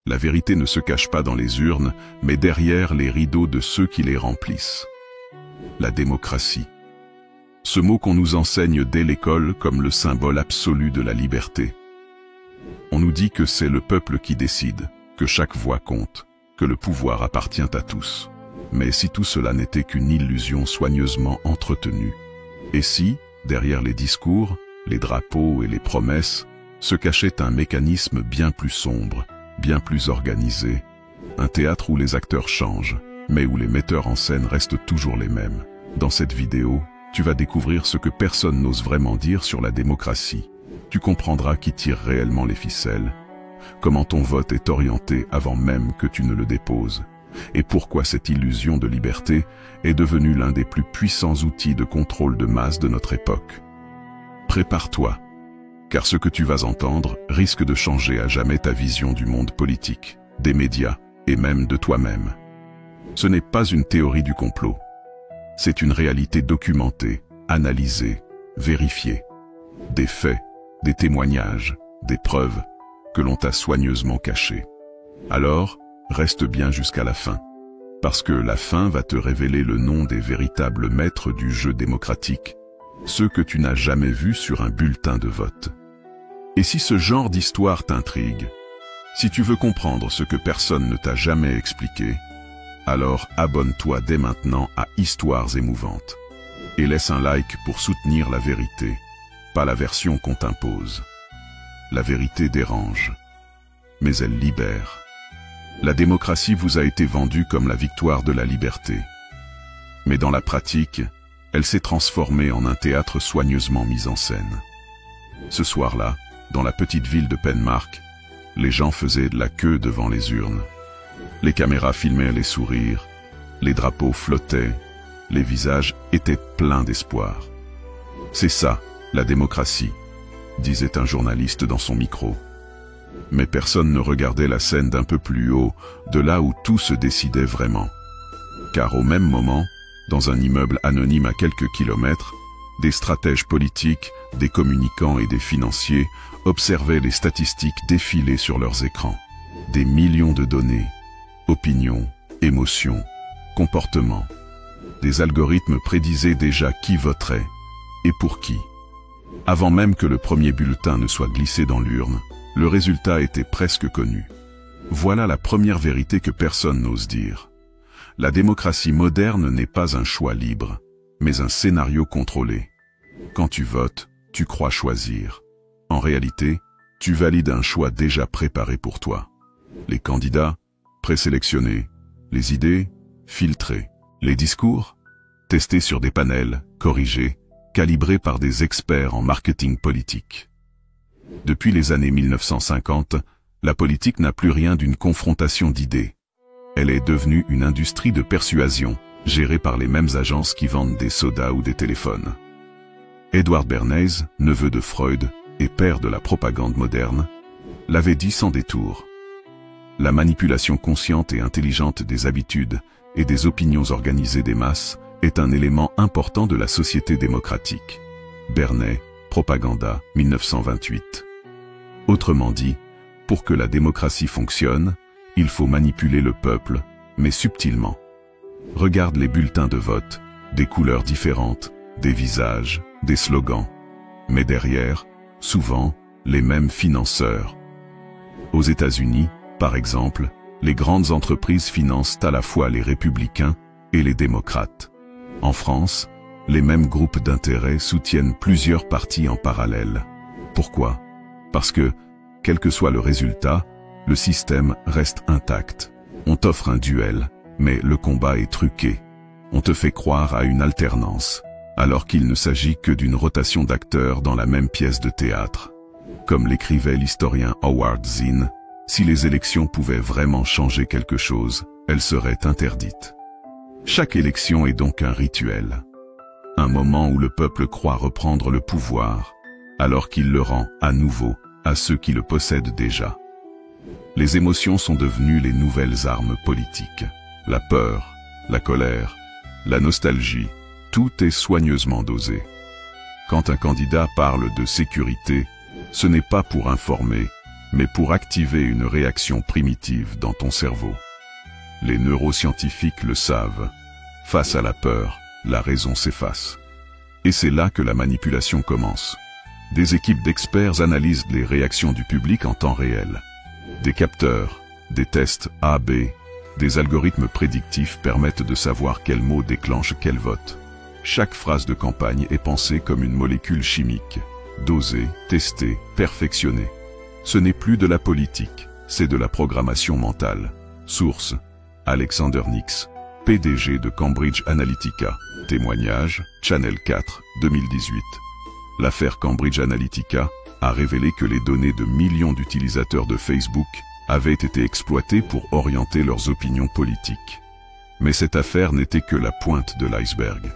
La vérité ne se cache pas dans les urnes, mais derrière les rideaux de ceux qui les remplissent. La démocratie. Ce mot qu'on nous enseigne dès l'école comme le symbole absolu de la liberté. On nous dit que c'est le peuple qui décide, que chaque voix compte, que le pouvoir appartient à tous. Mais si tout cela n'était qu'une illusion soigneusement entretenue? Et si, derrière les discours, les drapeaux et les promesses, se cachait un mécanisme bien plus sombre, bien plus organisé, un théâtre où les acteurs changent, mais où les metteurs en scène restent toujours les mêmes? Dans cette vidéo, tu vas découvrir ce que personne n'ose vraiment dire sur la démocratie. Tu comprendras qui tire réellement les ficelles, comment ton vote est orienté avant même que tu ne le déposes, et pourquoi cette illusion de liberté est devenue l'un des plus puissants outils de contrôle de masse de notre époque. Prépare-toi, car ce que tu vas entendre risque de changer à jamais ta vision du monde politique, des médias et même de toi-même. Ce n'est pas une théorie du complot. C'est une réalité documentée, analysée, vérifiée. Des faits, des témoignages, des preuves que l'on t'a soigneusement cachées. Alors, reste bien jusqu'à la fin, parce que la fin va te révéler le nom des véritables maîtres du jeu démocratique, ceux que tu n'as jamais vus sur un bulletin de vote. Et si ce genre d'histoire t'intrigue, si tu veux comprendre ce que personne ne t'a jamais expliqué, alors abonne-toi dès maintenant à Histoires émouvantes et laisse un like pour soutenir la vérité, pas la version qu'on t'impose. La vérité dérange, mais elle libère. La démocratie vous a été vendue comme la victoire de la liberté. Mais dans la pratique, elle s'est transformée en un théâtre soigneusement mis en scène. Ce soir-là, dans la petite ville de Penmark, les gens faisaient de la queue devant les urnes. Les caméras filmaient les sourires, les drapeaux flottaient, les visages étaient pleins d'espoir. C'est ça, la démocratie, disait un journaliste dans son micro. Mais personne ne regardait la scène d'un peu plus haut, de là où tout se décidait vraiment. Car au même moment, dans un immeuble anonyme à quelques kilomètres, des stratèges politiques, des communicants et des financiers observaient les statistiques défiler sur leurs écrans. Des millions de données, opinions, émotions, comportements. Des algorithmes prédisaient déjà qui voterait et pour qui. Avant même que le premier bulletin ne soit glissé dans l'urne, le résultat était presque connu. Voilà la première vérité que personne n'ose dire. La démocratie moderne n'est pas un choix libre, mais un scénario contrôlé. Quand tu votes, tu crois choisir. En réalité, tu valides un choix déjà préparé pour toi. Les candidats, présélectionnés. Les idées, filtrées. Les discours, testés sur des panels, corrigés, calibrés par des experts en marketing politique. Depuis les années 1950, la politique n'a plus rien d'une confrontation d'idées. Elle est devenue une industrie de persuasion, gérée par les mêmes agences qui vendent des sodas ou des téléphones. Edward Bernays, neveu de Freud et père de la propagande moderne, l'avait dit sans détour. La manipulation consciente et intelligente des habitudes et des opinions organisées des masses est un élément important de la société démocratique. Bernays, Propaganda, 1928. Autrement dit, pour que la démocratie fonctionne, il faut manipuler le peuple, mais subtilement. Regarde les bulletins de vote, des couleurs différentes, des visages, des slogans. Mais derrière, souvent, les mêmes financeurs. Aux États-Unis, par exemple, les grandes entreprises financent à la fois les républicains et les démocrates. En France, les mêmes groupes d'intérêt soutiennent plusieurs partis en parallèle. Pourquoi? Parce que, quel que soit le résultat, le système reste intact. On t'offre un duel, mais le combat est truqué. On te fait croire à une alternance, alors qu'il ne s'agit que d'une rotation d'acteurs dans la même pièce de théâtre. Comme l'écrivait l'historien Howard Zinn, si les élections pouvaient vraiment changer quelque chose, elles seraient interdites. Chaque élection est donc un rituel. Un moment où le peuple croit reprendre le pouvoir, alors qu'il le rend à nouveau à ceux qui le possèdent déjà. Les émotions sont devenues les nouvelles armes politiques. La peur, la colère, la nostalgie, tout est soigneusement dosé. Quand un candidat parle de sécurité, ce n'est pas pour informer, mais pour activer une réaction primitive dans ton cerveau. Les neuroscientifiques le savent. Face à la peur, la raison s'efface. Et c'est là que la manipulation commence. Des équipes d'experts analysent les réactions du public en temps réel. Des capteurs, des tests A/B, des algorithmes prédictifs permettent de savoir quel mot déclenche quel vote. Chaque phrase de campagne est pensée comme une molécule chimique, dosée, testée, perfectionnée. Ce n'est plus de la politique, c'est de la programmation mentale. Source: Alexander Nix, PDG de Cambridge Analytica. Témoignage, Channel 4, 2018. L'affaire Cambridge Analytica a révélé que les données de millions d'utilisateurs de Facebook avaient été exploitées pour orienter leurs opinions politiques. Mais cette affaire n'était que la pointe de l'iceberg.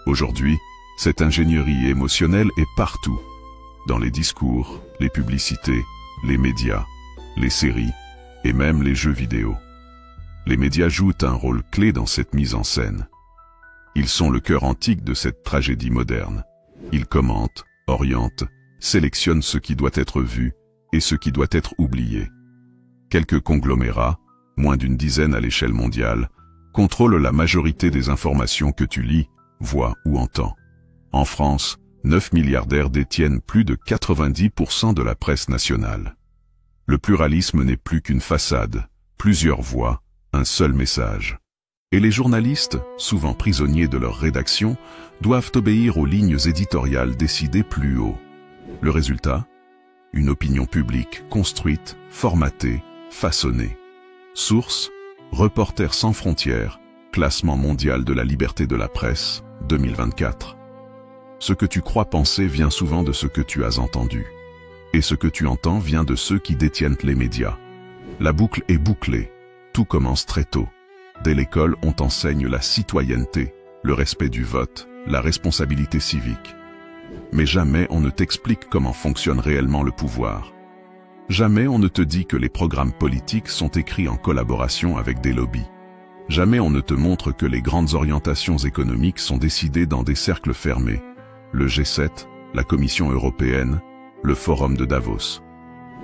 Aujourd'hui, cette ingénierie émotionnelle est partout. Dans les discours, les publicités, les médias, les séries et même les jeux vidéo. Les médias jouent un rôle clé dans cette mise en scène. Ils sont le cœur antique de cette tragédie moderne. Ils commentent, orientent, sélectionnent ce qui doit être vu et ce qui doit être oublié. Quelques conglomérats, moins d'une dizaine à l'échelle mondiale, contrôlent la majorité des informations que tu lis, vois ou entends. En France, 9 milliardaires détiennent plus de 90% de la presse nationale. Le pluralisme n'est plus qu'une façade, plusieurs voix, un seul message. Et les journalistes, souvent prisonniers de leur rédaction, doivent obéir aux lignes éditoriales décidées plus haut. Le résultat? Une opinion publique construite, formatée, façonnée. Source: Reporters sans frontières, classement mondial de la liberté de la presse, 2024. Ce que tu crois penser vient souvent de ce que tu as entendu. Et ce que tu entends vient de ceux qui détiennent les médias. La boucle est bouclée. Tout commence très tôt. Dès l'école, on t'enseigne la citoyenneté, le respect du vote, la responsabilité civique. Mais jamais on ne t'explique comment fonctionne réellement le pouvoir. Jamais on ne te dit que les programmes politiques sont écrits en collaboration avec des lobbies. Jamais on ne te montre que les grandes orientations économiques sont décidées dans des cercles fermés. Le G7, la Commission européenne, le Forum de Davos.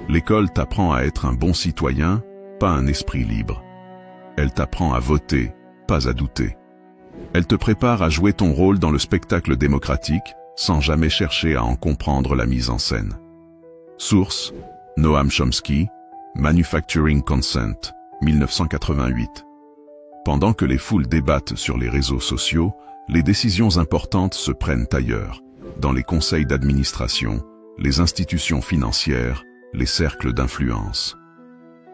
L'école t'apprend à être un bon citoyen, pas un esprit libre. Elle t'apprend à voter, pas à douter. Elle te prépare à jouer ton rôle dans le spectacle démocratique, sans jamais chercher à en comprendre la mise en scène. Source: Noam Chomsky, Manufacturing Consent, 1988. Pendant que les foules débattent sur les réseaux sociaux, les décisions importantes se prennent ailleurs, dans les conseils d'administration, les institutions financières, les cercles d'influence.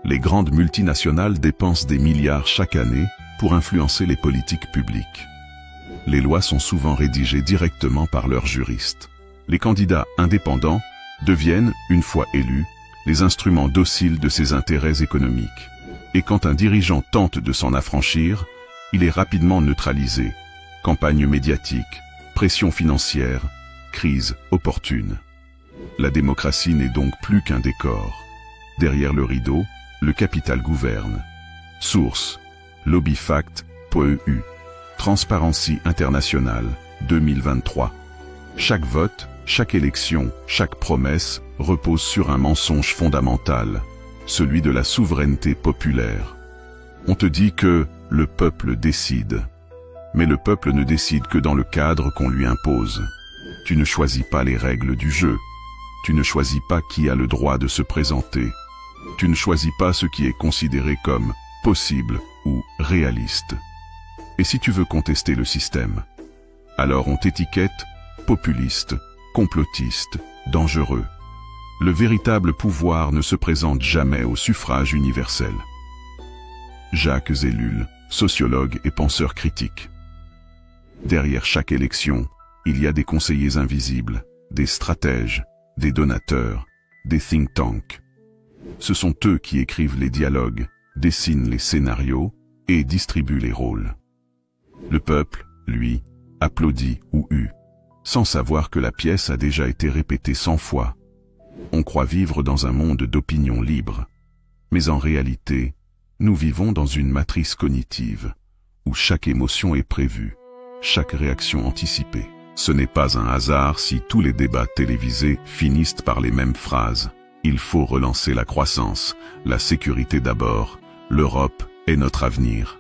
Les grandes multinationales dépensent des milliards chaque année pour influencer les politiques publiques. Les lois sont souvent rédigées directement par leurs juristes. Les candidats indépendants deviennent, une fois élus, les instruments dociles de ces intérêts économiques. Et quand un dirigeant tente de s'en affranchir, il est rapidement neutralisé. Campagne médiatique, pression financière, crise opportune. La démocratie n'est donc plus qu'un décor. Derrière le rideau, le capital gouverne. Source: lobbyfact.eu. Transparency International, 2023. Chaque vote, chaque élection, chaque promesse repose sur un mensonge fondamental, celui de la souveraineté populaire. On te dit que le peuple décide. Mais le peuple ne décide que dans le cadre qu'on lui impose. Tu ne choisis pas les règles du jeu. Tu ne choisis pas qui a le droit de se présenter. Tu ne choisis pas ce qui est considéré comme possible ou réaliste. Et si tu veux contester le système, alors on t'étiquette populiste, complotiste, dangereux. Le véritable pouvoir ne se présente jamais au suffrage universel. Jacques Ellul, sociologue et penseur critique. Derrière chaque élection, il y a des conseillers invisibles, des stratèges, des donateurs, des think tanks. Ce sont eux qui écrivent les dialogues, dessinent les scénarios et distribuent les rôles. Le peuple, lui, applaudit ou hue, sans savoir que la pièce a déjà été répétée 100 fois. On croit vivre dans un monde d'opinion libre. Mais en réalité, nous vivons dans une matrice cognitive, où chaque émotion est prévue, chaque réaction anticipée. Ce n'est pas un hasard si tous les débats télévisés finissent par les mêmes phrases. Il faut relancer la croissance, la sécurité d'abord, l'Europe est notre avenir.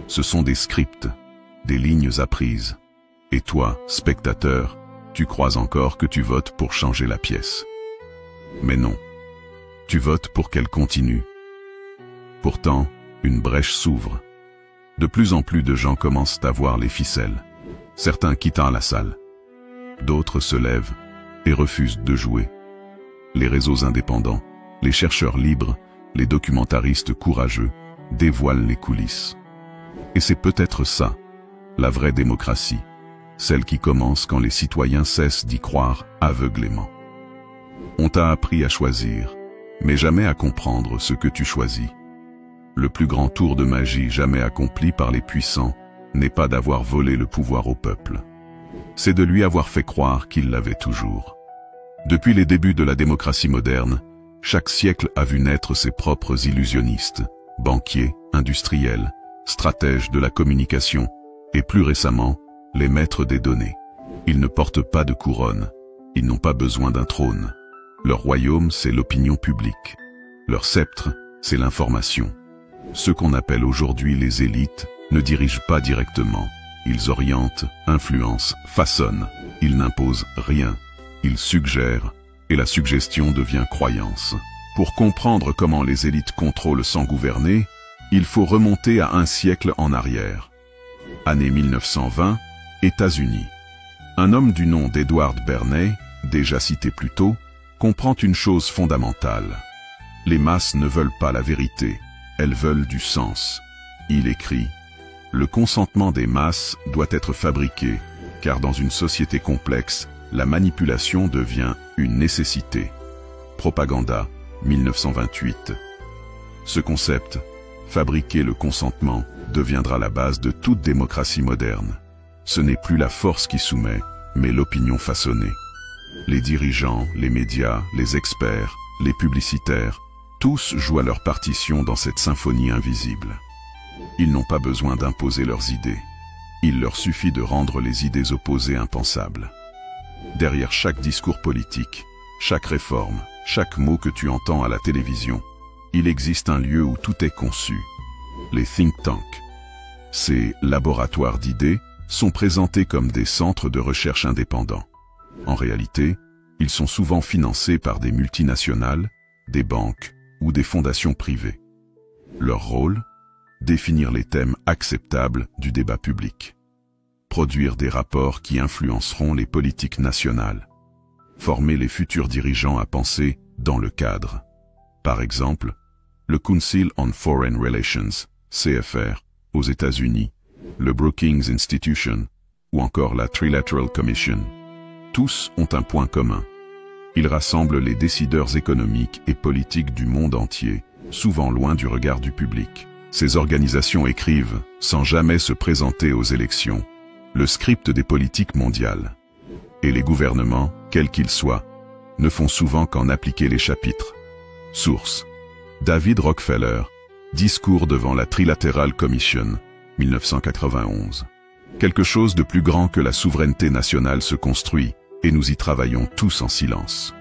Ce sont des scripts, des lignes apprises. Et toi, spectateur, tu crois encore que tu votes pour changer la pièce. Mais non. Tu votes pour qu'elle continue. Pourtant, une brèche s'ouvre. De plus en plus de gens commencent à voir les ficelles. Certains quittent la salle. D'autres se lèvent et refusent de jouer. Les réseaux indépendants, les chercheurs libres, les documentaristes courageux dévoilent les coulisses. Et c'est peut-être ça, la vraie démocratie, celle qui commence quand les citoyens cessent d'y croire aveuglément. On t'a appris à choisir, mais jamais à comprendre ce que tu choisis. Le plus grand tour de magie jamais accompli par les puissants n'est pas d'avoir volé le pouvoir au peuple. C'est de lui avoir fait croire qu'il l'avait toujours. Depuis les débuts de la démocratie moderne, chaque siècle a vu naître ses propres illusionnistes, banquiers, industriels, stratèges de la communication, et plus récemment, les maîtres des données. Ils ne portent pas de couronne, ils n'ont pas besoin d'un trône. Leur royaume, c'est l'opinion publique. Leur sceptre, c'est l'information. Ceux qu'on appelle aujourd'hui les élites ne dirigent pas directement. Ils orientent, influencent, façonnent. Ils n'imposent rien. Ils suggèrent, et la suggestion devient croyance. Pour comprendre comment les élites contrôlent sans gouverner, il faut remonter à un siècle en arrière. Année 1920, États-Unis. Un homme du nom d'Edward Bernay, déjà cité plus tôt, comprend une chose fondamentale. Les masses ne veulent pas la vérité, elles veulent du sens. Il écrit « Le consentement des masses doit être fabriqué, car dans une société complexe, la manipulation devient une nécessité. » Propaganda, 1928. Ce concept, fabriquer le consentement, deviendra la base de toute démocratie moderne. Ce n'est plus la force qui soumet, mais l'opinion façonnée. Les dirigeants, les médias, les experts, les publicitaires, tous jouent à leur partition dans cette symphonie invisible. Ils n'ont pas besoin d'imposer leurs idées. Il leur suffit de rendre les idées opposées impensables. Derrière chaque discours politique, chaque réforme, chaque mot que tu entends à la télévision, il existe un lieu où tout est conçu. Les think tanks. Ces laboratoires d'idées sont présentés comme des centres de recherche indépendants. En réalité, ils sont souvent financés par des multinationales, des banques ou des fondations privées. Leur rôle ? Définir les thèmes acceptables du débat public. Produire des rapports qui influenceront les politiques nationales. Former les futurs dirigeants à penser dans le cadre. Par exemple, le Council on Foreign Relations, CFR, aux États-Unis, le Brookings Institution, ou encore la Trilateral Commission. Tous ont un point commun. Ils rassemblent les décideurs économiques et politiques du monde entier, souvent loin du regard du public. Ces organisations écrivent, sans jamais se présenter aux élections, le script des politiques mondiales. Et les gouvernements, quels qu'ils soient, ne font souvent qu'en appliquer les chapitres. Source: David Rockefeller, discours devant la Trilateral Commission, 1991. Quelque chose de plus grand que la souveraineté nationale se construit, et nous y travaillons tous en silence.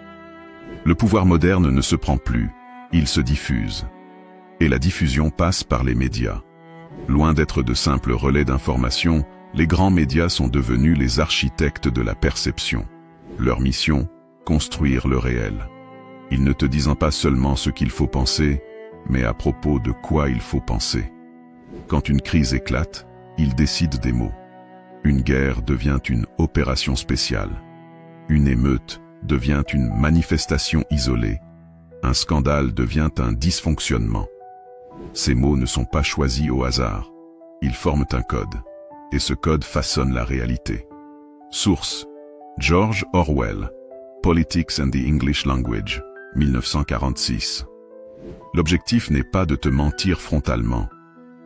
Le pouvoir moderne ne se prend plus, il se diffuse. Et la diffusion passe par les médias. Loin d'être de simples relais d'information, les grands médias sont devenus les architectes de la perception. Leur mission, construire le réel. Ils ne te disent pas seulement ce qu'il faut penser, mais à propos de quoi il faut penser. Quand une crise éclate, ils décident des mots. Une guerre devient une opération spéciale. Une émeute devient une manifestation isolée. Un scandale devient un dysfonctionnement. Ces mots ne sont pas choisis au hasard. Ils forment un code. Et ce code façonne la réalité. Source: George Orwell, Politics and the English Language, 1946. L'objectif n'est pas de te mentir frontalement.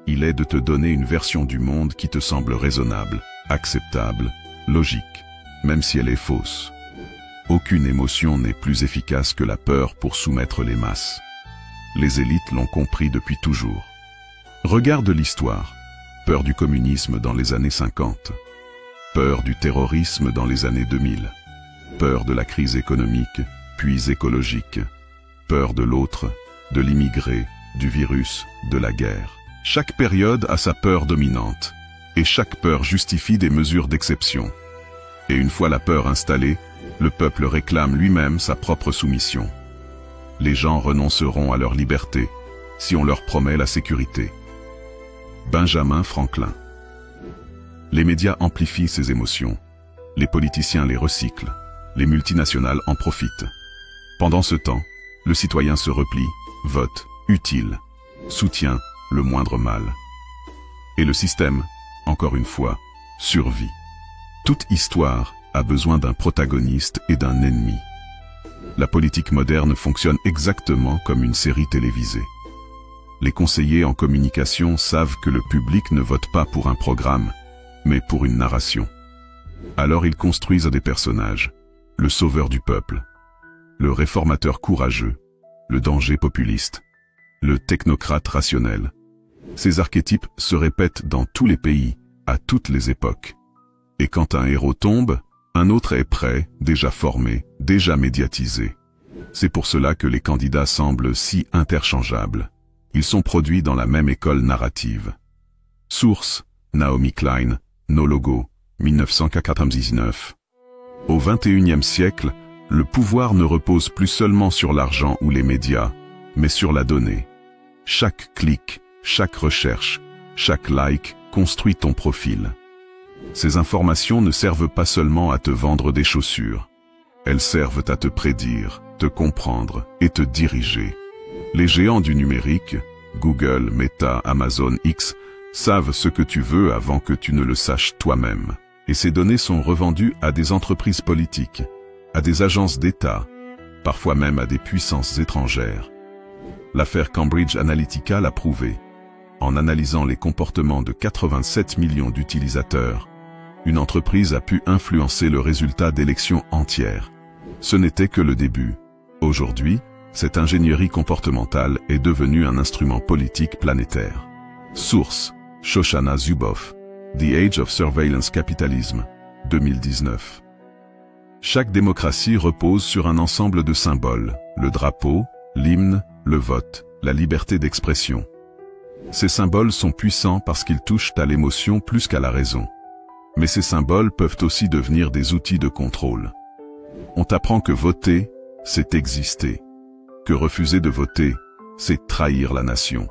Il est de te donner une version du monde qui te semble raisonnable, acceptable, logique, même si elle est fausse. Aucune émotion n'est plus efficace que la peur pour soumettre les masses. Les élites l'ont compris depuis toujours. Regarde l'histoire. Peur du communisme dans les années 50. Peur du terrorisme dans les années 2000. Peur de la crise économique, puis écologique. peur de l'autre, de l'immigré, du virus, de la guerre. Chaque période a sa peur dominante, et chaque peur justifie des mesures d'exception. Et une fois la peur installée, le peuple réclame lui-même sa propre soumission. Les gens renonceront à leur liberté si on leur promet la sécurité. Benjamin Franklin. Les médias amplifient ces émotions. Les politiciens les recyclent. Les multinationales en profitent. Pendant ce temps, le citoyen se replie, vote, utile, soutient le moindre mal. Et le système, encore une fois, survit. Toute histoire a besoin d'un protagoniste et d'un ennemi. La politique moderne fonctionne exactement comme une série télévisée. Les conseillers en communication savent que le public ne vote pas pour un programme, mais pour une narration. Alors ils construisent des personnages, le sauveur du peuple, le réformateur courageux, le danger populiste, le technocrate rationnel. Ces archétypes se répètent dans tous les pays, à toutes les époques. Et quand un héros tombe, un autre est prêt, déjà formé, déjà médiatisé. C'est pour cela que les candidats semblent si interchangeables. Ils sont produits dans la même école narrative. Source, Naomi Klein, No Logo, 1999. Au XXIe siècle, le pouvoir ne repose plus seulement sur l'argent ou les médias, mais sur la donnée. Chaque clic, chaque recherche, chaque like construit ton profil. Ces informations ne servent pas seulement à te vendre des chaussures. Elles servent à te prédire, te comprendre et te diriger. Les géants du numérique, Google, Meta, Amazon, X, savent ce que tu veux avant que tu ne le saches toi-même. Et ces données sont revendues à des entreprises politiques, à des agences d'État, parfois même à des puissances étrangères. L'affaire Cambridge Analytica l'a prouvé. En analysant les comportements de 87 millions d'utilisateurs, une entreprise a pu influencer le résultat d'élections entières. Ce n'était que le début. Aujourd'hui, cette ingénierie comportementale est devenue un instrument politique planétaire. Source, Shoshana Zuboff, The Age of Surveillance Capitalism, 2019. Chaque démocratie repose sur un ensemble de symboles, le drapeau, l'hymne, le vote, la liberté d'expression. Ces symboles sont puissants parce qu'ils touchent à l'émotion plus qu'à la raison. Mais ces symboles peuvent aussi devenir des outils de contrôle. On t'apprend que voter, c'est exister. Que refuser de voter, c'est trahir la nation.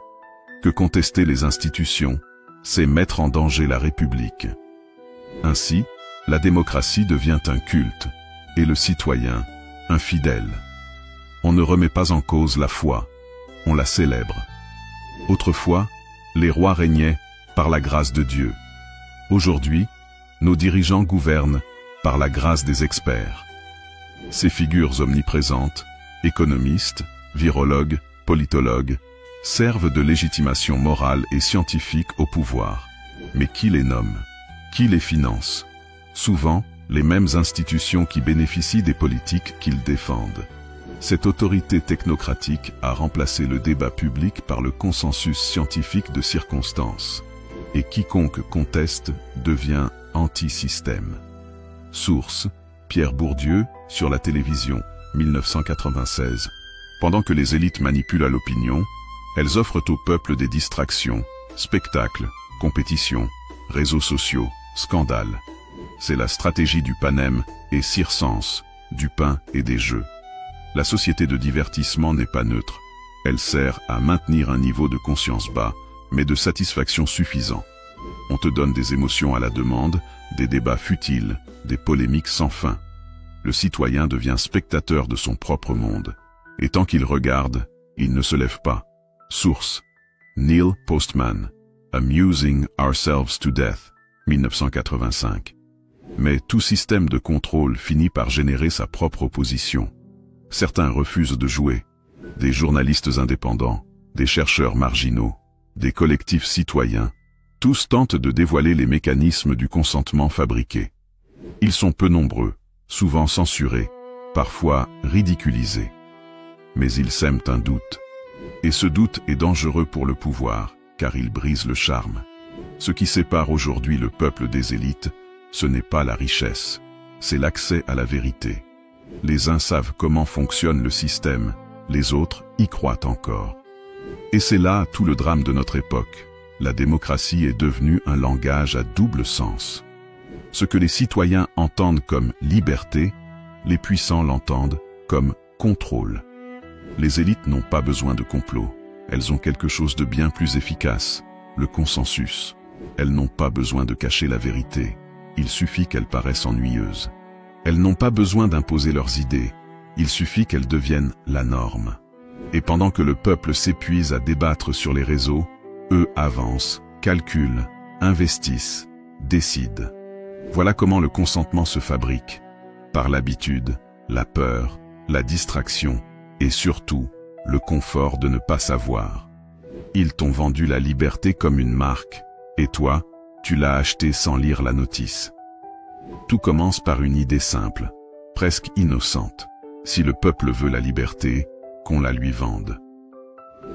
Que contester les institutions, c'est mettre en danger la République. Ainsi, la démocratie devient un culte, et le citoyen, un fidèle. On ne remet pas en cause la foi, on la célèbre. Autrefois, les rois régnaient par la grâce de Dieu. Aujourd'hui, nos dirigeants gouvernent par la grâce des experts. Ces figures omniprésentes, économistes, virologues, politologues, servent de légitimation morale et scientifique au pouvoir. Mais qui les nomme? Qui les finance? Souvent, les mêmes institutions qui bénéficient des politiques qu'ils défendent. Cette autorité technocratique a remplacé le débat public par le consensus scientifique de circonstance. Et quiconque conteste devient anti-système. Source, Pierre Bourdieu, sur la télévision, 1996. Pendant que les élites manipulent à l'opinion, elles offrent au peuple des distractions, spectacles, compétitions, réseaux sociaux, scandales. C'est la stratégie du panem et circense, du pain et des jeux. La société de divertissement n'est pas neutre. Elle sert à maintenir un niveau de conscience bas, mais de satisfaction suffisant. On te donne des émotions à la demande, des débats futiles, des polémiques sans fin. Le citoyen devient spectateur de son propre monde. Et tant qu'il regarde, il ne se lève pas. Source, Neil Postman, Amusing Ourselves to Death, 1985. Mais tout système de contrôle finit par générer sa propre opposition. Certains refusent de jouer. Des journalistes indépendants, des chercheurs marginaux, des collectifs citoyens, tous tentent de dévoiler les mécanismes du consentement fabriqué. Ils sont peu nombreux, souvent censurés, parfois ridiculisés. Mais ils sèment un doute. Et ce doute est dangereux pour le pouvoir, car il brise le charme. Ce qui sépare aujourd'hui le peuple des élites, ce n'est pas la richesse, c'est l'accès à la vérité. Les uns savent comment fonctionne le système, les autres y croient encore. Et c'est là tout le drame de notre époque. La démocratie est devenue un langage à double sens. Ce que les citoyens entendent comme liberté, les puissants l'entendent comme contrôle. Les élites n'ont pas besoin de complot. Elles ont quelque chose de bien plus efficace, le consensus. Elles n'ont pas besoin de cacher la vérité. Il suffit qu'elles paraissent ennuyeuses. Elles n'ont pas besoin d'imposer leurs idées. Il suffit qu'elles deviennent la norme. Et pendant que le peuple s'épuise à débattre sur les réseaux, eux avancent, calculent, investissent, décident. Voilà comment le consentement se fabrique. Par l'habitude, la peur, la distraction et surtout, le confort de ne pas savoir. Ils t'ont vendu la liberté comme une marque, et toi, tu l'as achetée sans lire la notice. Tout commence par une idée simple, presque innocente. Si le peuple veut la liberté, qu'on la lui vende.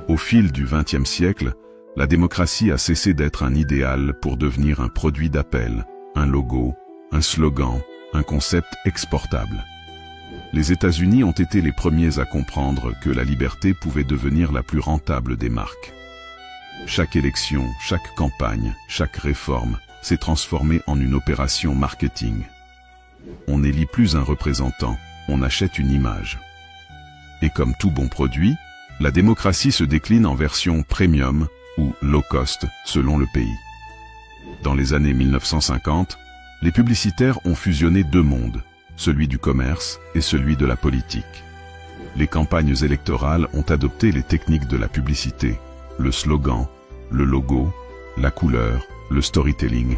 Au fil du XXe siècle, la démocratie a cessé d'être un idéal pour devenir un produit d'appel, un logo, un slogan, un concept exportable. Les États-Unis ont été les premiers à comprendre que la liberté pouvait devenir la plus rentable des marques. Chaque élection, chaque campagne, chaque réforme s'est transformée en une opération marketing. On n'élit plus un représentant, on achète une image. Et comme tout bon produit, la démocratie se décline en version premium ou low cost selon le pays. Dans les années 1950, les publicitaires ont fusionné deux mondes, celui du commerce et celui de la politique. Les campagnes électorales ont adopté les techniques de la publicité, le slogan, le logo, la couleur, le storytelling.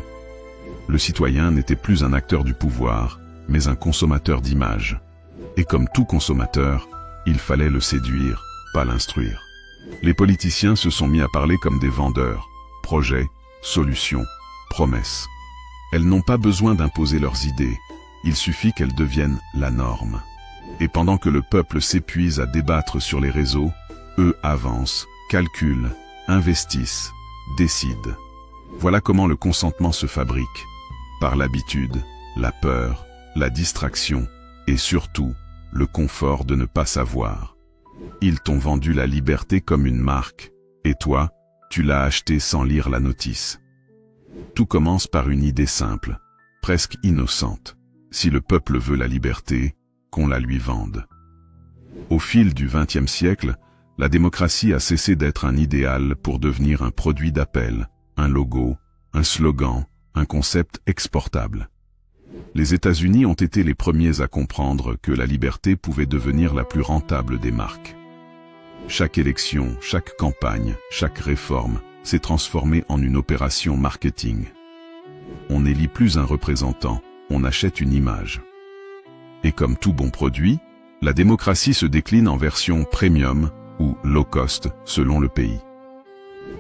Le citoyen n'était plus un acteur du pouvoir, mais un consommateur d'images. Et comme tout consommateur, il fallait le séduire, pas l'instruire. Les politiciens se sont mis à parler comme des vendeurs, projets, solutions, promesses. Elles n'ont pas besoin d'imposer leurs idées, il suffit qu'elles deviennent la norme. Et pendant que le peuple s'épuise à débattre sur les réseaux, eux avancent, calculent, investissent, décident. Voilà comment le consentement se fabrique. Par l'habitude, la peur, la distraction et surtout, le confort de ne pas savoir. Ils t'ont vendu la liberté comme une marque, et toi, tu l'as achetée sans lire la notice. Tout commence par une idée simple, presque innocente. Si le peuple veut la liberté, qu'on la lui vende. Au fil du XXe siècle, la démocratie a cessé d'être un idéal pour devenir un produit d'appel, un logo, un slogan, un concept exportable. Les États-Unis ont été les premiers à comprendre que la liberté pouvait devenir la plus rentable des marques. Chaque élection, chaque campagne, chaque réforme s'est transformée en une opération marketing. On n'élit plus un représentant, on achète une image. Et comme tout bon produit, la démocratie se décline en version premium ou low cost selon le pays.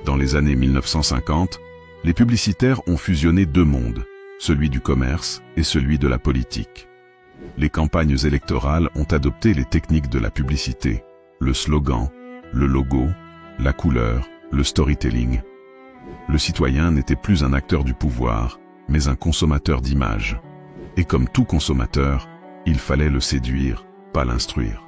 Dans les années 1950, les publicitaires ont fusionné deux mondes, celui du commerce et celui de la politique. Les campagnes électorales ont adopté les techniques de la publicité, le slogan, le logo, la couleur, le storytelling. Le citoyen n'était plus un acteur du pouvoir, mais un consommateur d'images. Et comme tout consommateur, il fallait le séduire, pas l'instruire.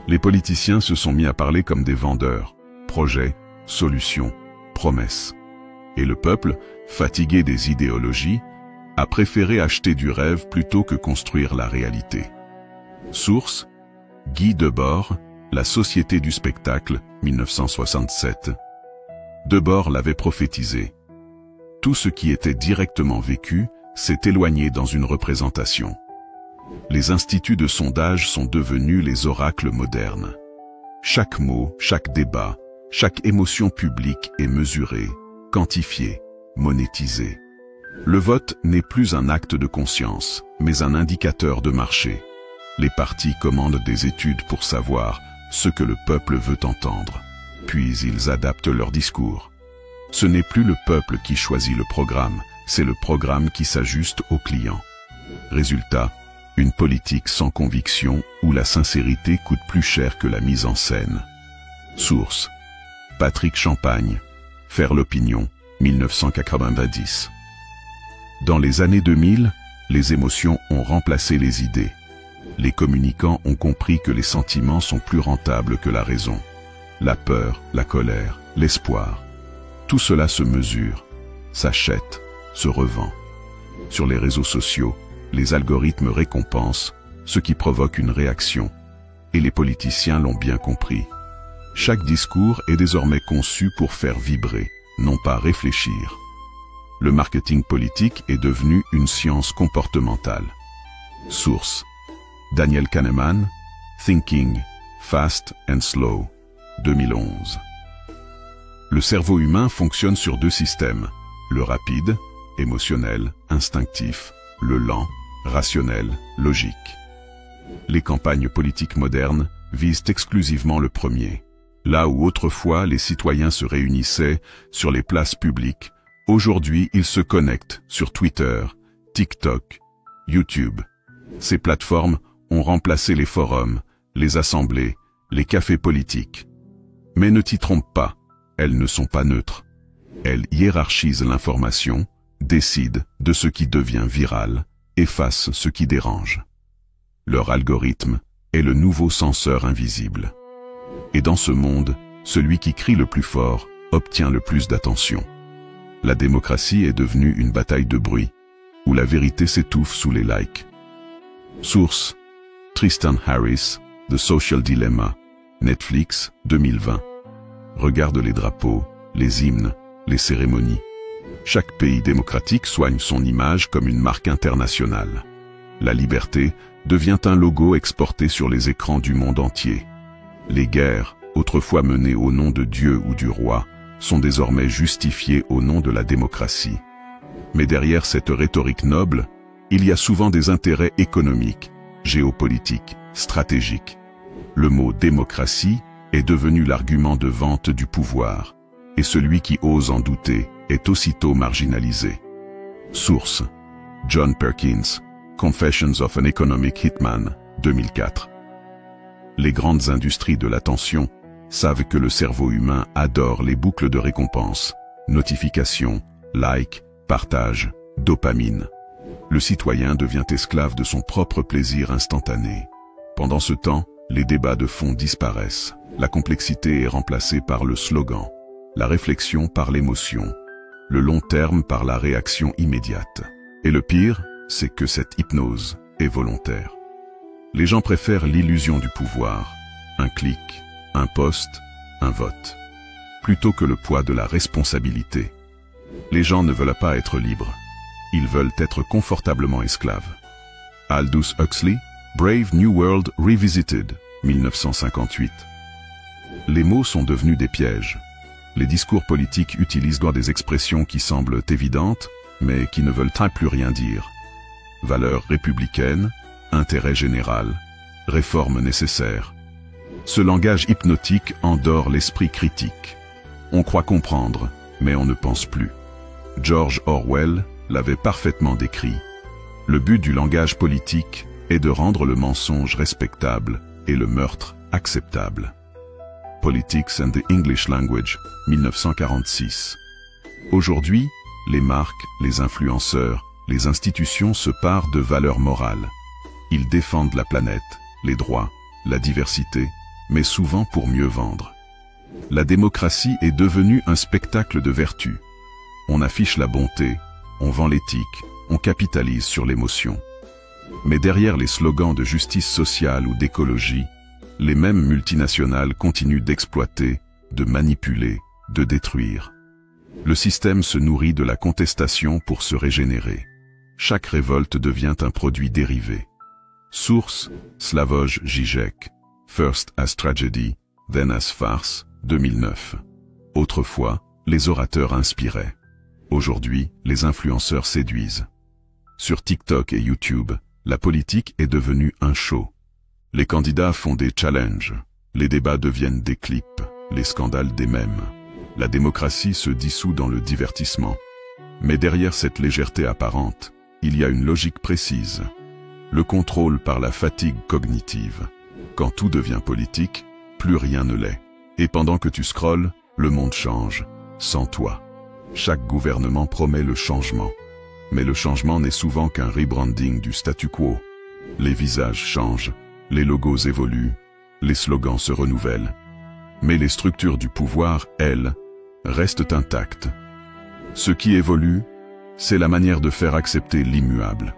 Les politiciens se sont mis à parler comme des vendeurs, projets, solutions, promesses. Et le peuple, fatigué des idéologies, a préféré acheter du rêve plutôt que construire la réalité. Source: Guy Debord, La Société du spectacle, 1967. Debord l'avait prophétisé. Tout ce qui était directement vécu s'est éloigné dans une représentation. Les instituts de sondage sont devenus les oracles modernes. Chaque mot, chaque débat, chaque émotion publique est mesurée, quantifiée, monétisée. Le vote n'est plus un acte de conscience, mais un indicateur de marché. Les partis commandent des études pour savoir ce que le peuple veut entendre. Puis ils adaptent leur discours. Ce n'est plus le peuple qui choisit le programme, c'est le programme qui s'ajuste aux clients. Résultat, une politique sans conviction où la sincérité coûte plus cher que la mise en scène. Source: Patrick Champagne, Faire l'opinion, 1990. Dans les années 2000, les émotions ont remplacé les idées. Les communicants ont compris que les sentiments sont plus rentables que la raison. La peur, la colère, l'espoir. Tout cela se mesure, s'achète, se revend. Sur les réseaux sociaux, les algorithmes récompensent ce qui provoque une réaction. Et les politiciens l'ont bien compris. Chaque discours est désormais conçu pour faire vibrer, non pas réfléchir. Le marketing politique est devenu une science comportementale. Source: Daniel Kahneman, Thinking, Fast and Slow, 2011. Le cerveau humain fonctionne sur deux systèmes, le rapide, émotionnel, instinctif, le lent, rationnel, logique. Les campagnes politiques modernes visent exclusivement le premier. Là où autrefois les citoyens se réunissaient sur les places publiques, aujourd'hui ils se connectent sur Twitter, TikTok, YouTube. Ces plateformes ont remplacé les forums, les assemblées, les cafés politiques. Mais ne t'y trompe pas, elles ne sont pas neutres. Elles hiérarchisent l'information, décident de ce qui devient viral, effacent ce qui dérange. Leur algorithme est le nouveau censeur invisible. Et dans ce monde, celui qui crie le plus fort obtient le plus d'attention. La démocratie est devenue une bataille de bruit, où la vérité s'étouffe sous les likes. Source: Tristan Harris, The Social Dilemma, Netflix, 2020. Regarde les drapeaux, les hymnes, les cérémonies. Chaque pays démocratique soigne son image comme une marque internationale. La liberté devient un logo exporté sur les écrans du monde entier. Les guerres, autrefois menées au nom de Dieu ou du roi, sont désormais justifiées au nom de la démocratie. Mais derrière cette rhétorique noble, il y a souvent des intérêts économiques, géopolitiques, stratégiques. Le mot démocratie est devenu l'argument de vente du pouvoir, et celui qui ose en douter est aussitôt marginalisé. Source: John Perkins, Confessions of an Economic Hitman, 2004. Les grandes industries de l'attention savent que le cerveau humain adore les boucles de récompense, notifications, likes, partages, dopamine. Le citoyen devient esclave de son propre plaisir instantané. Pendant ce temps, les débats de fond disparaissent. La complexité est remplacée par le slogan, la réflexion par l'émotion, le long terme par la réaction immédiate. Et le pire, c'est que cette hypnose est volontaire. Les gens préfèrent l'illusion du pouvoir, un clic, un post, un vote, plutôt que le poids de la responsabilité. Les gens ne veulent pas être libres, ils veulent être confortablement esclaves. Aldous Huxley, Brave New World Revisited, 1958. Les mots sont devenus des pièges. Les discours politiques utilisent des expressions qui semblent évidentes, mais qui ne veulent plus rien dire. Valeurs républicaines, intérêt général, réforme nécessaire. Ce langage hypnotique endort l'esprit critique. On croit comprendre, mais on ne pense plus. George Orwell l'avait parfaitement décrit. Le but du langage politique est de rendre le mensonge respectable et le meurtre acceptable. Politics and the English Language, 1946. Aujourd'hui, les marques, les influenceurs, les institutions se parent de valeurs morales. Ils défendent la planète, les droits, la diversité, mais souvent pour mieux vendre. La démocratie est devenue un spectacle de vertu. On affiche la bonté, on vend l'éthique, on capitalise sur l'émotion. Mais derrière les slogans de justice sociale ou d'écologie, les mêmes multinationales continuent d'exploiter, de manipuler, de détruire. Le système se nourrit de la contestation pour se régénérer. Chaque révolte devient un produit dérivé. Source: Slavoj Žižek, First as Tragedy, Then as Farce, 2009. Autrefois, les orateurs inspiraient. Aujourd'hui, les influenceurs séduisent. Sur TikTok et YouTube, la politique est devenue un show. Les candidats font des challenges, les débats deviennent des clips, les scandales des mèmes. La démocratie se dissout dans le divertissement. Mais derrière cette légèreté apparente, il y a une logique précise. Le contrôle par la fatigue cognitive. Quand tout devient politique, plus rien ne l'est. Et pendant que tu scrolles, le monde change, sans toi. Chaque gouvernement promet le changement. Mais le changement n'est souvent qu'un rebranding du statu quo. Les visages changent, les logos évoluent, les slogans se renouvellent. Mais les structures du pouvoir, elles, restent intactes. Ce qui évolue, c'est la manière de faire accepter l'immuable.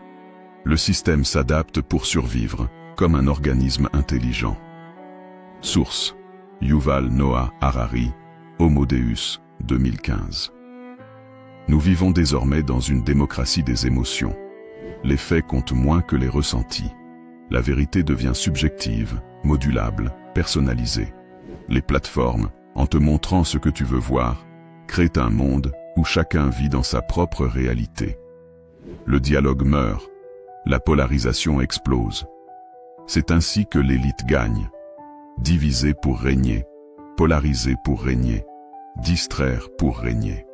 Le système s'adapte pour survivre, comme un organisme intelligent. Source: Yuval Noah Harari, Homo Deus, 2015. Nous vivons désormais dans une démocratie des émotions. Les faits comptent moins que les ressentis. La vérité devient subjective, modulable, personnalisée. Les plateformes, en te montrant ce que tu veux voir, créent un monde où chacun vit dans sa propre réalité. Le dialogue meurt, la polarisation explose. C'est ainsi que l'élite gagne. Diviser pour régner, polariser pour régner, distraire pour régner.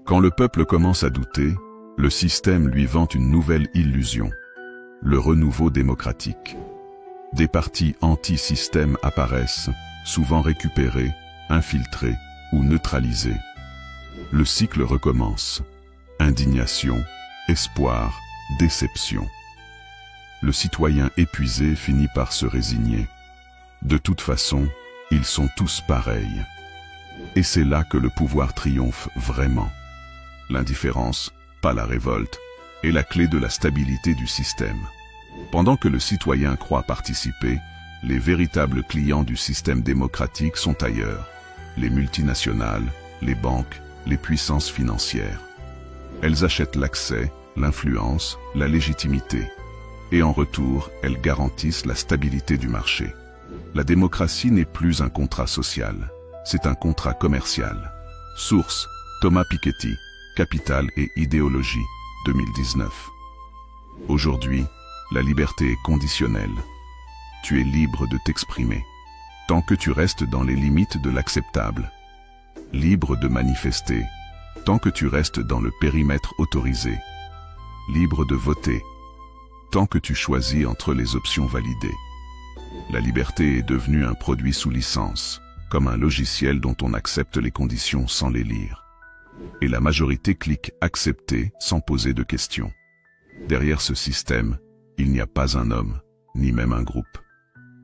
Quand le peuple commence à douter, le système lui vante une nouvelle illusion, le renouveau démocratique. Des partis anti-système apparaissent, souvent récupérés, infiltrés ou neutralisés. Le cycle recommence. Indignation, espoir, déception. Le citoyen épuisé finit par se résigner. De toute façon, ils sont tous pareils. Et c'est là que le pouvoir triomphe vraiment. L'indifférence, pas la révolte, est la clé de la stabilité du système. Pendant que le citoyen croit participer, les véritables clients du système démocratique sont ailleurs. Les multinationales, les banques, les puissances financières. Elles achètent l'accès, l'influence, la légitimité. Et en retour, elles garantissent la stabilité du marché. La démocratie n'est plus un contrat social, c'est un contrat commercial. Source: Thomas Piketty, Capital et idéologie, 2019. Aujourd'hui, la liberté est conditionnelle. Tu es libre de t'exprimer, tant que tu restes dans les limites de l'acceptable. Libre de manifester, tant que tu restes dans le périmètre autorisé. Libre de voter, tant que tu choisis entre les options validées. La liberté est devenue un produit sous licence, comme un logiciel dont on accepte les conditions sans les lire. Et la majorité clique « Accepter » sans poser de questions. Derrière ce système, il n'y a pas un homme, ni même un groupe.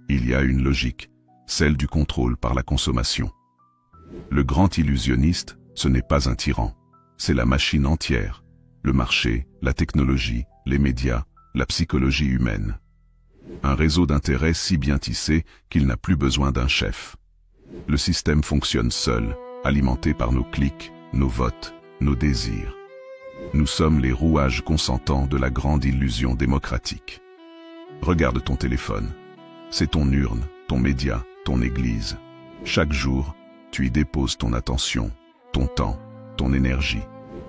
Il y a une logique, celle du contrôle par la consommation. Le grand illusionniste, ce n'est pas un tyran, c'est la machine entière, le marché, la technologie, les médias, la psychologie humaine. Un réseau d'intérêts si bien tissé qu'il n'a plus besoin d'un chef. Le système fonctionne seul, alimenté par nos clics, nos votes, nos désirs. Nous sommes les rouages consentants de la grande illusion démocratique. Regarde ton téléphone. C'est ton urne, ton média, ton église. Chaque jour, tu y déposes ton attention, ton temps, ton énergie.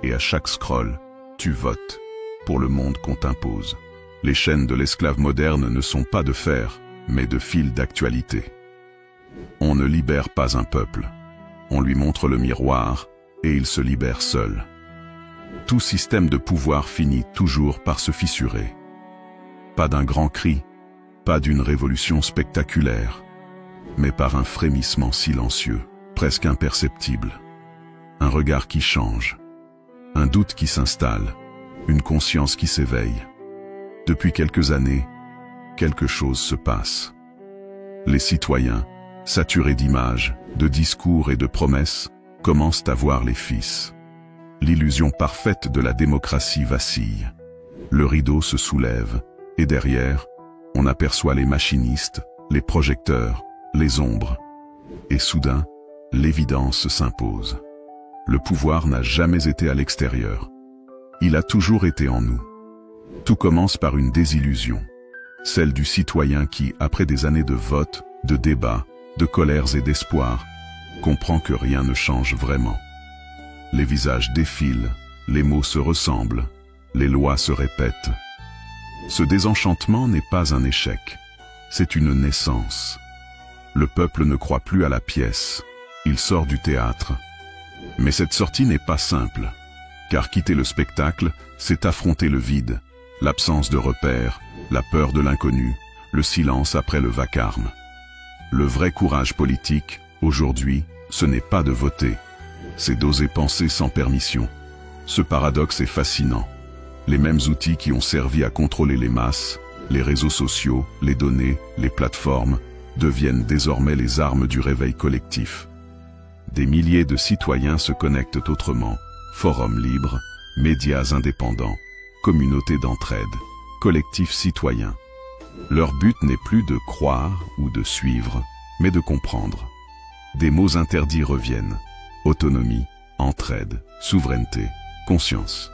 Et à chaque scroll, tu votes pour le monde qu'on t'impose. Les chaînes de l'esclave moderne ne sont pas de fer, mais de fils d'actualité. On ne libère pas un peuple. On lui montre le miroir, et il se libère seul. Tout système de pouvoir finit toujours par se fissurer. Pas d'un grand cri, pas d'une révolution spectaculaire, mais par un frémissement silencieux, presque imperceptible. Un regard qui change, un doute qui s'installe, une conscience qui s'éveille. Depuis quelques années, quelque chose se passe. Les citoyens, saturés d'images, de discours et de promesses, commencent à voir les fils. L'illusion parfaite de la démocratie vacille. Le rideau se soulève, et derrière, on aperçoit les machinistes, les projecteurs, les ombres. Et soudain, l'évidence s'impose. Le pouvoir n'a jamais été à l'extérieur. Il a toujours été en nous. Tout commence par une désillusion, celle du citoyen qui, après des années de votes, de débats, de colères et d'espoirs, comprend que rien ne change vraiment. Les visages défilent, les mots se ressemblent, les lois se répètent. Ce désenchantement n'est pas un échec, c'est une naissance. Le peuple ne croit plus à la pièce, il sort du théâtre. Mais cette sortie n'est pas simple, car quitter le spectacle, c'est affronter le vide, l'absence de repères, la peur de l'inconnu, le silence après le vacarme. Le vrai courage politique, aujourd'hui, ce n'est pas de voter, c'est d'oser penser sans permission. Ce paradoxe est fascinant. Les mêmes outils qui ont servi à contrôler les masses Les réseaux sociaux, les données, les plateformes deviennent désormais les armes du réveil collectif. Des milliers de citoyens se connectent autrement, forums libres, médias indépendants, communautés d'entraide, collectifs citoyens. Leur but n'est plus de croire ou de suivre, mais de comprendre. Des mots interdits reviennent: autonomie, entraide, souveraineté, conscience.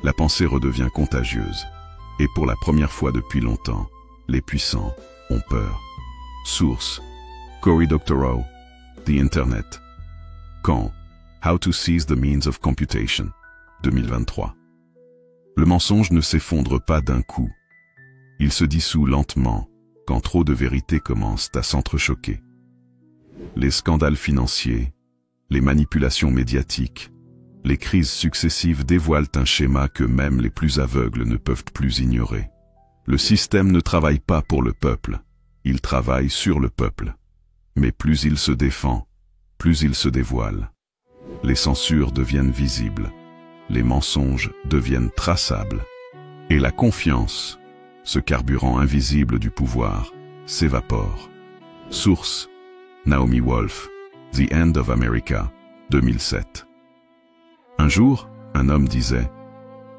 La pensée redevient contagieuse. Et pour la première fois depuis longtemps, les puissants ont peur. Source: Cory Doctorow, The Internet. Caen, How to Seize the Means of Computation, 2023. Le mensonge ne s'effondre pas d'un coup. Il se dissout lentement quand trop de vérités commencent à s'entrechoquer. Les scandales financiers, les manipulations médiatiques, les crises successives dévoilent un schéma que même les plus aveugles ne peuvent plus ignorer. Le système ne travaille pas pour le peuple, il travaille sur le peuple. Mais plus il se défend, plus il se dévoile. Les censures deviennent visibles, les mensonges deviennent traçables, et la confiance, ce carburant invisible du pouvoir, s'évapore. Source: Naomi Wolf, The End of America, 2007. Un jour, un homme disait: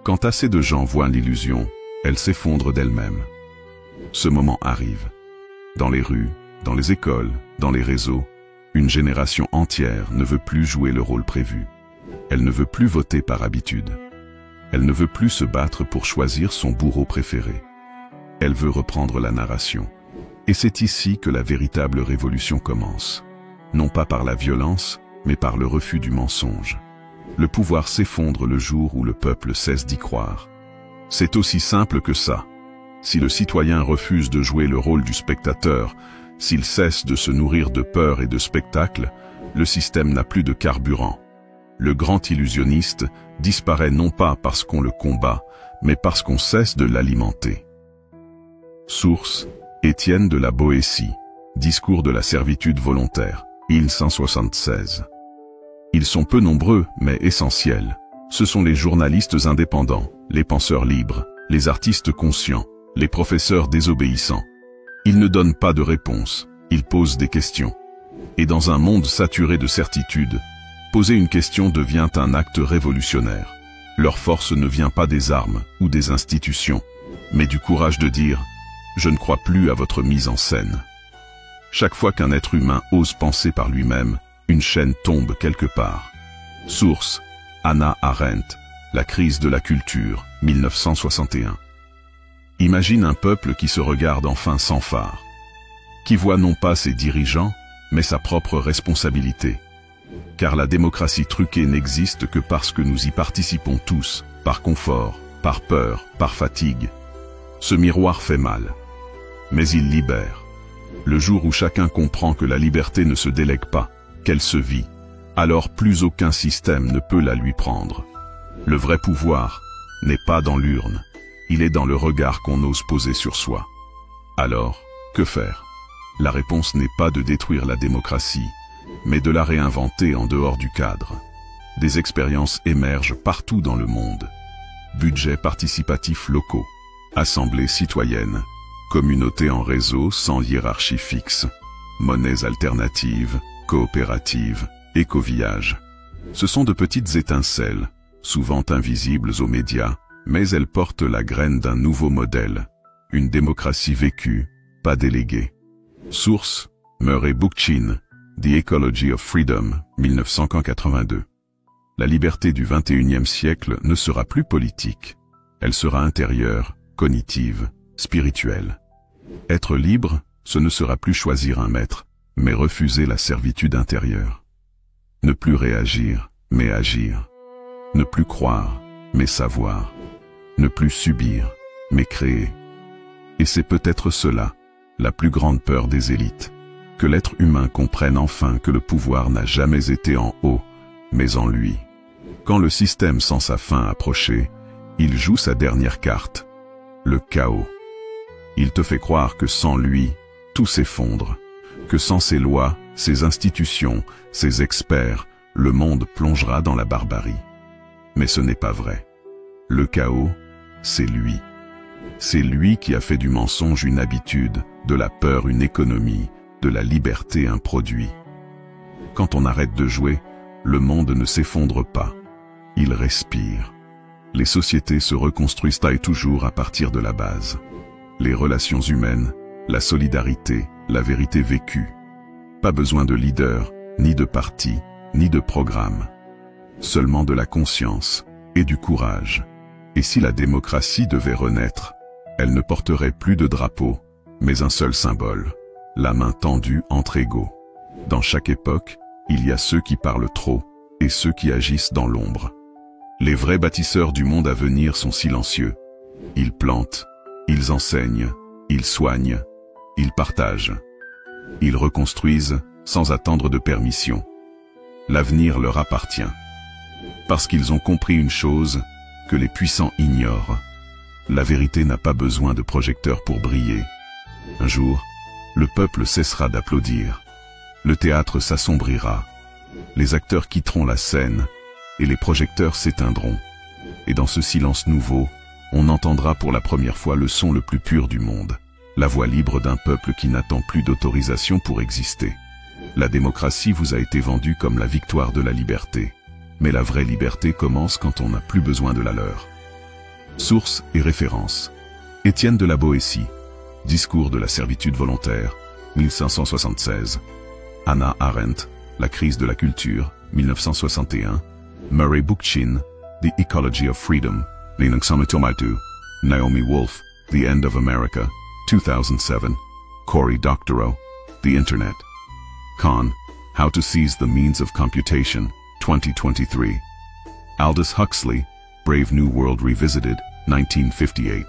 quand assez de gens voient l'illusion, elle s'effondre d'elle-même. Ce moment arrive. Dans les rues, dans les écoles, dans les réseaux, une génération entière ne veut plus jouer le rôle prévu. Elle ne veut plus voter par habitude. Elle ne veut plus se battre pour choisir son bourreau préféré. Elle veut reprendre la narration. Et c'est ici que la véritable révolution commence. Non pas par la violence, mais par le refus du mensonge. Le pouvoir s'effondre le jour où le peuple cesse d'y croire. C'est aussi simple que ça. Si le citoyen refuse de jouer le rôle du spectateur, s'il cesse de se nourrir de peur et de spectacle, le système n'a plus de carburant. Le grand illusionniste disparaît non pas parce qu'on le combat, mais parce qu'on cesse de l'alimenter. Source: Étienne de la Boétie, Discours de la servitude volontaire, 1176. Ils sont peu nombreux, mais essentiels. Ce sont les journalistes indépendants, les penseurs libres, les artistes conscients, les professeurs désobéissants. Ils ne donnent pas de réponses, ils posent des questions. Et dans un monde saturé de certitudes, poser une question devient un acte révolutionnaire. Leur force ne vient pas des armes ou des institutions, mais du courage de dire: je ne crois plus à votre mise en scène. Chaque fois qu'un être humain ose penser par lui-même, une chaîne tombe quelque part. Source: Hannah Arendt, La crise de la culture, 1961. Imagine un peuple qui se regarde enfin sans phare, qui voit non pas ses dirigeants, mais sa propre responsabilité. Car la démocratie truquée n'existe que parce que nous y participons tous, par confort, par peur, par fatigue. Ce miroir fait mal, mais il libère. Le jour où chacun comprend que la liberté ne se délègue pas, qu'elle se vit, alors plus aucun système ne peut la lui prendre. Le vrai pouvoir n'est pas dans l'urne, il est dans le regard qu'on ose poser sur soi. Alors, que faire? La réponse n'est pas de détruire la démocratie, mais de la réinventer en dehors du cadre. Des expériences émergent partout dans le monde. Budgets participatifs locaux, assemblées citoyennes, communautés en réseau sans hiérarchie fixe, monnaies alternatives, coopératives, écovillages. Ce sont de petites étincelles, souvent invisibles aux médias, mais elles portent la graine d'un nouveau modèle, une démocratie vécue, pas déléguée. Source: Murray Bookchin, The Ecology of Freedom, 1982. La liberté du XXIe siècle ne sera plus politique. Elle sera intérieure, cognitive, spirituelle. Être libre, ce ne sera plus choisir un maître, mais refuser la servitude intérieure. Ne plus réagir, mais agir. Ne plus croire, mais savoir. Ne plus subir, mais créer. Et c'est peut-être cela, la plus grande peur des élites, que l'être humain comprenne enfin que le pouvoir n'a jamais été en haut, mais en lui. Quand le système sent sa fin approcher, il joue sa dernière carte, le chaos. Il te fait croire que sans lui, tout s'effondre, que sans ses lois, ses institutions, ses experts, le monde plongera dans la barbarie. Mais ce n'est pas vrai. Le chaos, c'est lui. C'est lui qui a fait du mensonge une habitude, de la peur une économie, de la liberté un produit. Quand on arrête de jouer, le monde ne s'effondre pas. Il respire. Les sociétés se reconstruisent toujours à partir de la base. Les relations humaines, la solidarité, la vérité vécue. Pas besoin de leader, ni de parti, ni de programme. Seulement de la conscience et du courage. Et si la démocratie devait renaître, elle ne porterait plus de drapeau, mais un seul symbole, la main tendue entre égaux. Dans chaque époque, il y a ceux qui parlent trop et ceux qui agissent dans l'ombre. Les vrais bâtisseurs du monde à venir sont silencieux. Ils plantent, ils enseignent, ils soignent, ils partagent. Ils reconstruisent sans attendre de permission. L'avenir leur appartient. Parce qu'ils ont compris une chose que les puissants ignorent. La vérité n'a pas besoin de projecteurs pour briller. Un jour, le peuple cessera d'applaudir. Le théâtre s'assombrira. Les acteurs quitteront la scène et les projecteurs s'éteindront. Et dans ce silence nouveau, on entendra pour la première fois le son le plus pur du monde. La voix libre d'un peuple qui n'attend plus d'autorisation pour exister. La démocratie vous a été vendue comme la victoire de la liberté. Mais la vraie liberté commence quand on n'a plus besoin de la leur. Sources et références. Étienne de la Boétie. Discours de la servitude volontaire, 1576. Hannah Arendt. La crise de la culture, 1961. Murray Bookchin. The Ecology of Freedom, 1992. Naomi Wolf. The End of America, 2007. Cory Doctorow. The Internet. Kahn. How to Seize the Means of Computation, 2023. Aldous Huxley. Brave New World Revisited, 1958.